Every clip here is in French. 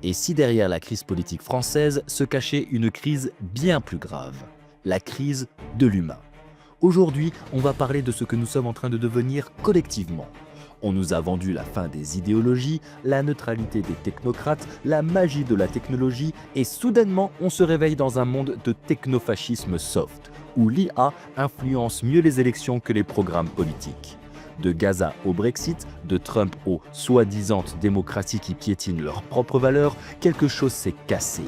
Et si derrière la crise politique française se cachait une crise bien plus grave, la crise de l'humain. Aujourd'hui, on va parler de ce que nous sommes en train de devenir collectivement. On nous a vendu la fin des idéologies, la neutralité des technocrates, la magie de la technologie et soudainement on se réveille dans un monde de technofascisme soft, où l'IA influence mieux les élections que les programmes politiques. De Gaza au Brexit, de Trump aux soi-disant démocraties qui piétinent leurs propres valeurs, quelque chose s'est cassé,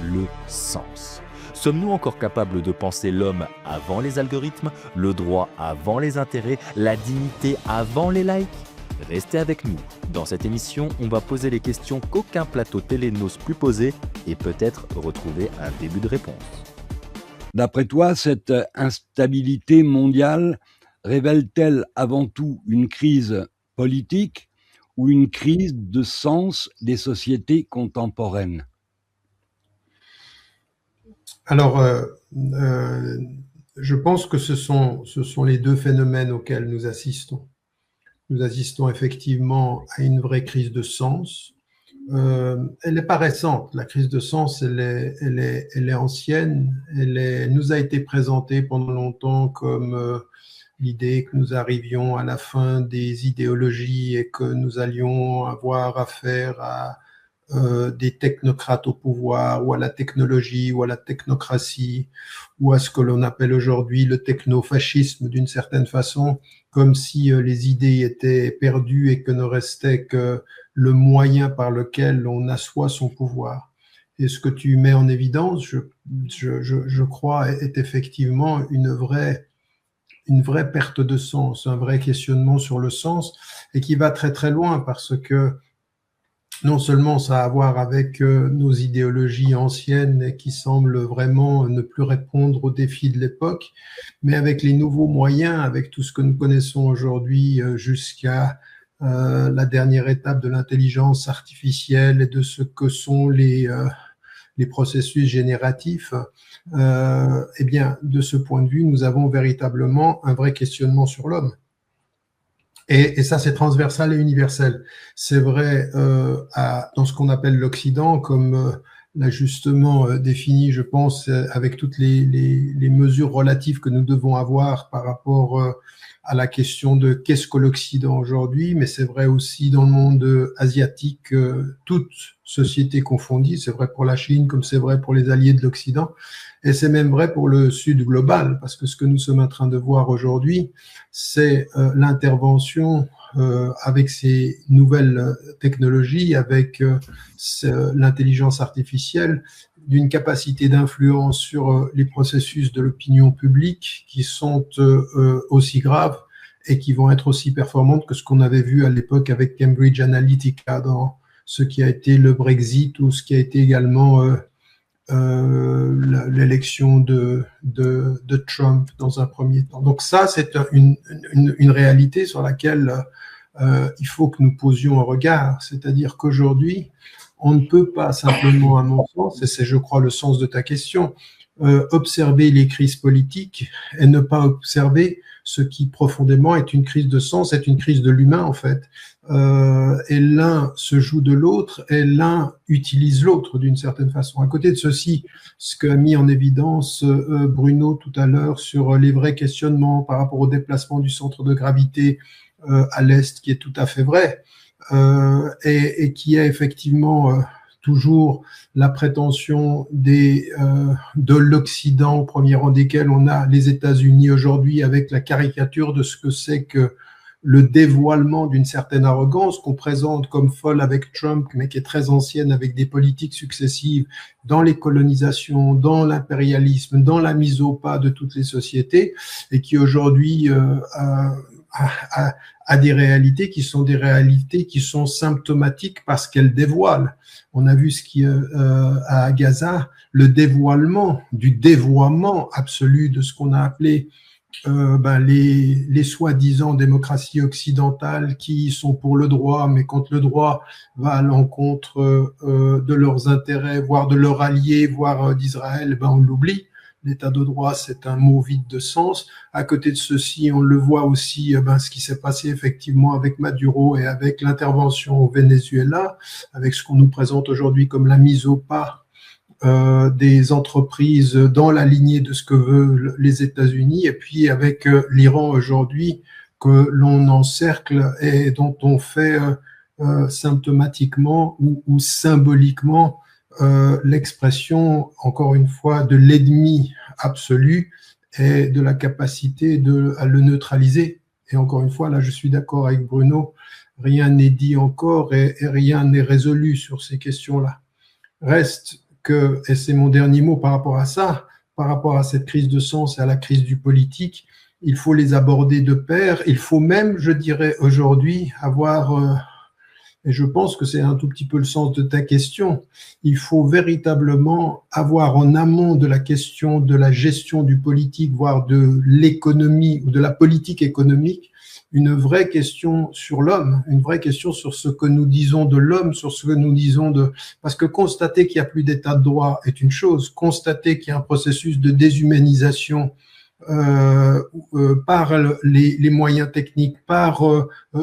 le sens. Sommes-nous encore capables de penser l'homme avant les algorithmes, le droit avant les intérêts, la dignité avant les likes ? Restez avec nous. Dans cette émission, on va poser les questions qu'aucun plateau télé n'ose plus poser et peut-être retrouver un début de réponse. D'après toi, cette instabilité mondiale révèle-t-elle avant tout une crise politique ou une crise de sens des sociétés contemporaines ? Alors, je pense que ce sont les deux phénomènes auxquels nous assistons. Nous assistons effectivement à une vraie crise de sens. Elle n'est pas récente, la crise de sens, elle est ancienne, elle nous a été présentée pendant longtemps comme l'idée que nous arrivions à la fin des idéologies et que nous allions avoir affaire à des technocrates au pouvoir, ou à la technologie, ou à la technocratie, ou à ce que l'on appelle aujourd'hui le technofascisme d'une certaine façon, comme si les idées étaient perdues et que ne restait que le moyen par lequel on assoit son pouvoir. Et ce que tu mets en évidence, je crois, est effectivement une vraie perte de sens, un vrai questionnement sur le sens, et qui va très très loin parce que non seulement ça a à voir avec nos idéologies anciennes qui semblent vraiment ne plus répondre aux défis de l'époque, mais avec les nouveaux moyens, avec tout ce que nous connaissons aujourd'hui jusqu'à la dernière étape de l'intelligence artificielle et de ce que sont les processus génératifs, eh bien, de ce point de vue, nous avons véritablement un vrai questionnement sur l'homme. Et ça, c'est transversal et universel. C'est vrai dans ce qu'on appelle l'Occident, comme l'a justement défini, je pense, avec toutes les mesures relatives que nous devons avoir par rapport à la question de qu'est-ce que l'Occident aujourd'hui, mais c'est vrai aussi dans le monde asiatique, toute société confondue, c'est vrai pour la Chine comme c'est vrai pour les alliés de l'Occident, et c'est même vrai pour le Sud global, parce que ce que nous sommes en train de voir aujourd'hui, c'est l'intervention avec ces nouvelles technologies, avec l'intelligence artificielle, d'une capacité d'influence sur les processus de l'opinion publique qui sont aussi graves et qui vont être aussi performantes que ce qu'on avait vu à l'époque avec Cambridge Analytica dans ce qui a été le Brexit ou ce qui a été également l'élection de Trump dans un premier temps. Donc ça, c'est une réalité sur laquelle il faut que nous posions un regard. C'est-à-dire qu'aujourd'hui, on ne peut pas simplement, à mon sens, et c'est, je crois, le sens de ta question, observer les crises politiques et ne pas observer ce qui profondément est une crise de sens, est une crise de l'humain en fait. Et l'un se joue de l'autre et l'un utilise l'autre d'une certaine façon. À côté de ceci, ce qu'a mis en évidence Bruno tout à l'heure sur les vrais questionnements par rapport au déplacement du centre de gravité à l'Est, qui est tout à fait vrai, et qui est effectivement toujours la prétention de l'Occident, au premier rang desquels on a les États-Unis aujourd'hui, avec la caricature de ce que c'est que le dévoilement d'une certaine arrogance qu'on présente comme folle avec Trump, mais qui est très ancienne avec des politiques successives dans les colonisations, dans l'impérialisme, dans la mise au pas de toutes les sociétés, et qui aujourd'hui a des réalités qui sont des réalités qui sont symptomatiques parce qu'elles dévoilent. On a vu ce qui à Gaza, le dévoilement du dévoiement absolu de ce qu'on a appelé les soi-disant démocraties occidentales qui sont pour le droit, mais quand le droit va à l'encontre de leurs intérêts, voire de leurs alliés, voire d'Israël, on l'oublie. l'état de droit, c'est un mot vide de sens. À côté de ceci, on le voit aussi, ce qui s'est passé effectivement avec Maduro et avec l'intervention au Venezuela, avec ce qu'on nous présente aujourd'hui comme la mise au pas des entreprises dans la lignée de ce que veulent les États-Unis, et puis avec l'Iran aujourd'hui que l'on encercle et dont on fait symptomatiquement ou symboliquement l'expression, encore une fois, de l'ennemi absolu et de la capacité à le neutraliser. Et encore une fois, là, je suis d'accord avec Bruno, rien n'est dit encore et rien n'est résolu sur ces questions-là. Reste que, et c'est mon dernier mot par rapport à ça, par rapport à cette crise de sens et à la crise du politique, il faut les aborder de pair. Il faut même, je dirais aujourd'hui, avoir et je pense que c'est un tout petit peu le sens de ta question, il faut véritablement avoir en amont de la question de la gestion du politique, voire de l'économie ou de la politique économique, une vraie question sur l'homme, une vraie question sur ce que nous disons de l'homme, sur ce que nous disons de... Parce que constater qu'il n'y a plus d'état de droit est une chose, constater qu'il y a un processus de déshumanisation par les moyens techniques, par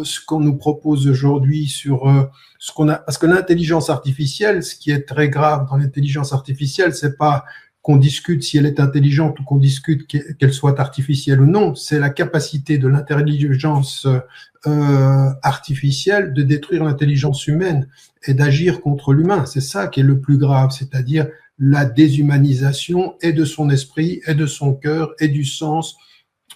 ce qu'on nous propose aujourd'hui sur ce qu'on a. Parce que l'intelligence artificielle, ce qui est très grave dans l'intelligence artificielle, c'est pas qu'on discute si elle est intelligente ou qu'on discute qu'elle soit artificielle ou non, c'est la capacité de l'intelligence artificielle de détruire l'intelligence humaine et d'agir contre l'humain. C'est ça qui est le plus grave, c'est-à-dire la déshumanisation et de son esprit, et de son cœur, et du sens,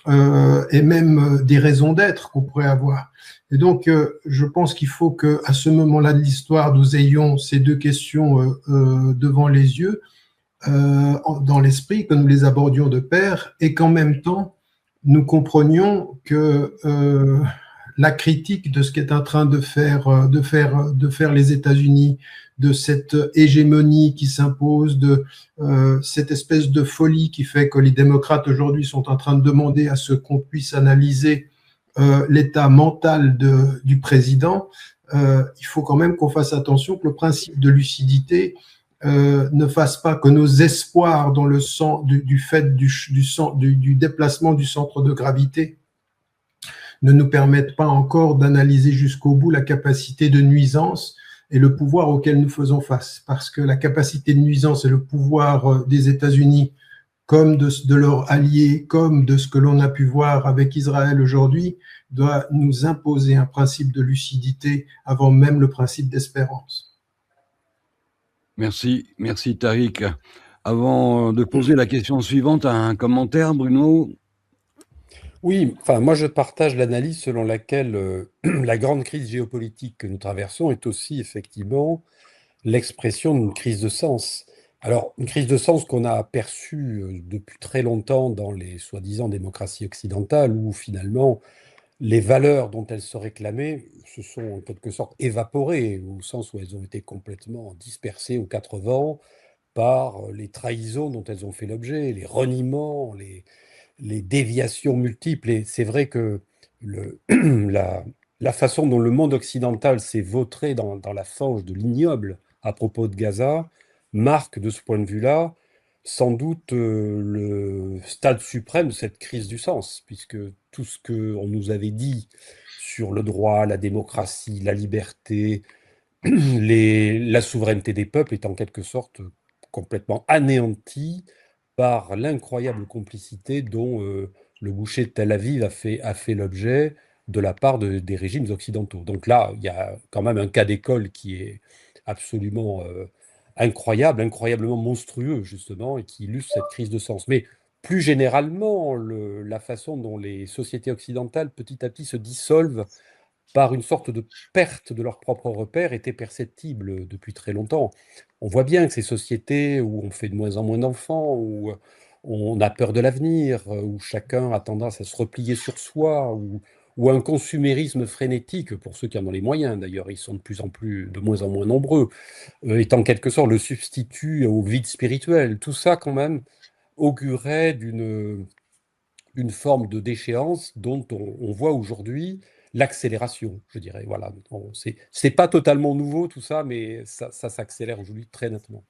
et même des raisons d'être qu'on pourrait avoir. Et donc, je pense qu'il faut qu'à ce moment-là de l'histoire, nous ayons ces deux questions devant les yeux, dans l'esprit, que nous les abordions de pair, et qu'en même temps, nous comprenions que la critique de ce qu'est en train de faire les États-Unis, de cette hégémonie qui s'impose, de cette espèce de folie qui fait que les démocrates aujourd'hui sont en train de demander à ce qu'on puisse analyser l'état mental du président, il faut quand même qu'on fasse attention que le principe de lucidité ne fasse pas que nos espoirs dans le sens du fait du déplacement du centre de gravité ne nous permettent pas encore d'analyser jusqu'au bout la capacité de nuisance et le pouvoir auquel nous faisons face. Parce que la capacité de nuisance et le pouvoir des États-Unis, comme de leurs alliés, comme de ce que l'on a pu voir avec Israël aujourd'hui, doit nous imposer un principe de lucidité avant même le principe d'espérance. Merci Tariq. Avant de poser la question suivante, un commentaire, Bruno? Oui, moi je partage l'analyse selon laquelle la grande crise géopolitique que nous traversons est aussi effectivement l'expression d'une crise de sens. Alors, une crise de sens qu'on a perçue depuis très longtemps dans les soi-disant démocraties occidentales, où finalement les valeurs dont elles se réclamaient se sont en quelque sorte évaporées, au sens où elles ont été complètement dispersées aux quatre vents par les trahisons dont elles ont fait l'objet, les reniements, les déviations multiples. Et c'est vrai que la façon dont le monde occidental s'est vautré dans la fange de l'ignoble à propos de Gaza marque de ce point de vue-là sans doute le stade suprême de cette crise du sens, puisque tout ce qu'on nous avait dit sur le droit, la démocratie, la liberté, la souveraineté des peuples est en quelque sorte complètement anéanti par l'incroyable complicité dont le boucher de Tel Aviv a fait l'objet de la part des régimes occidentaux. Donc là, il y a quand même un cas d'école qui est absolument incroyablement monstrueux, justement, et qui illustre cette crise de sens. Mais plus généralement, la façon dont les sociétés occidentales, petit à petit, se dissolvent par une sorte de perte de leurs propres repères était perceptible depuis très longtemps. On voit bien que ces sociétés où on fait de moins en moins d'enfants, où on a peur de l'avenir, où chacun a tendance à se replier sur soi, où un consumérisme frénétique, pour ceux qui en ont les moyens d'ailleurs, ils sont de moins en moins nombreux, est en quelque sorte le substitut au vide spirituel. Tout ça quand même augurait d'une forme de déchéance dont on voit aujourd'hui l'accélération, je dirais. Voilà, c'est pas totalement nouveau tout ça, mais ça s'accélère aujourd'hui très nettement.